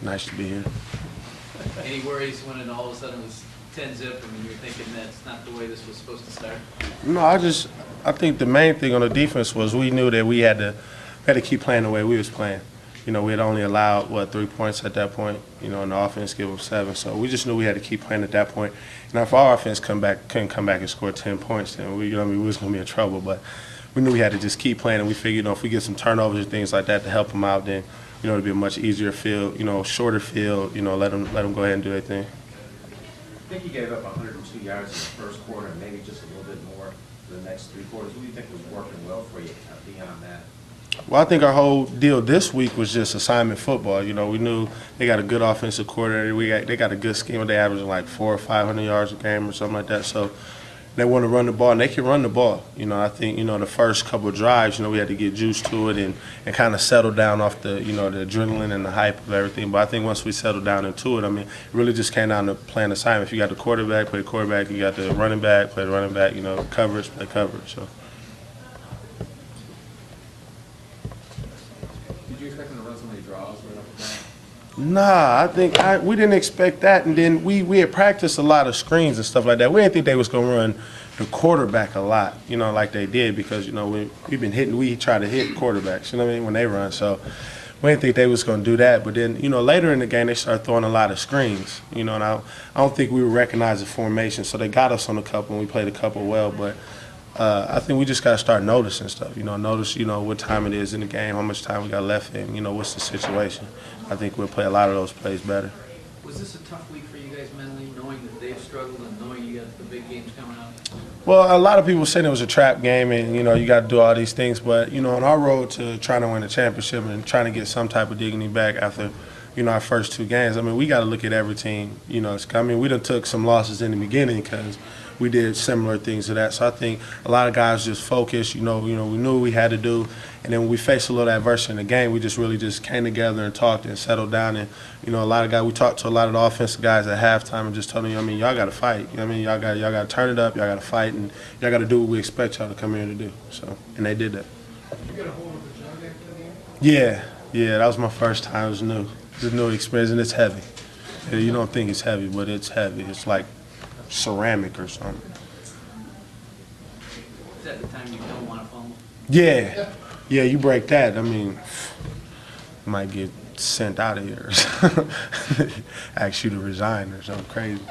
Nice to be here. Any worries when it all of a sudden was 10-zip? I mean, you're thinking that's not the way this was supposed to start? No, I think the main thing on the defense was we knew that we had to keep playing the way we was playing. You know, we had only allowed, 3 points at that point, you know, and the offense gave up 7. So we just knew we had to keep playing at that point. And if our offense couldn't come back and score 10 points, then we was going to be in trouble. But we knew we had to just keep playing, and we figured, if we get some turnovers and things like that to help them out, then, it'd be a much easier field, shorter field, let them go ahead and do their thing. I think you gave up 102 yards in the first quarter and maybe just a little bit more for the next 3 quarters. What do you think was working well for you beyond that? Well, I think our whole deal this week was just assignment football. We knew they got a good offensive coordinator. They got a good scheme. They averaging like 400 or 500 yards a game or something like that. So they want to run the ball, and they can run the ball. I think, the first couple of drives, we had to get used to it and kind of settle down off the, the adrenaline and the hype of everything. But I think once we settled down into it, it really just came down to playing assignment. If you got the quarterback, play the quarterback. You got the running back, play the running back. Coverage, play coverage. So. Did you expect them to run so many draws right off the bat? Nah, I think we didn't expect that, and then we had practiced a lot of screens and stuff like that. We didn't think they was gonna run the quarterback a lot, like they did, because we try to hit quarterbacks, when they run. So we didn't think they was gonna do that. But then later in the game they started throwing a lot of screens, and I don't think we were recognizing formation. So they got us on a couple, and we played a couple well, but. I think we just got to start noticing stuff, notice, what time it is in the game, how much time we got left, and, what's the situation. I think we'll play a lot of those plays better. Was this a tough week for you guys mentally, knowing that they've struggled and knowing you got the big games coming up? Well, a lot of people said it was a trap game and, you got to do all these things. But, on our road to trying to win a championship and trying to get some type of dignity back after, our first 2 games, we got to look at every team. We done took some losses in the beginning because we did similar things to that. So I think a lot of guys just focused, we knew what we had to do. And then when we faced a little adversity in the game, we just really just came together and talked and settled down. And, a lot of guys, we talked to a lot of the offensive guys at halftime and just told them, y'all got to fight. Y'all got to turn it up, y'all got to fight, and y'all got to do what we expect y'all to come here to do. So, and they did that. You got a hold of the jug after the game? Yeah, that was my first time. It was new. It's a new experience, and it's heavy. You don't think it's heavy, but it's heavy. It's like ceramic or something. Is that the time you don't want to fumble? Yeah, you break that. You might get sent out of here or something. Ask you to resign or something crazy.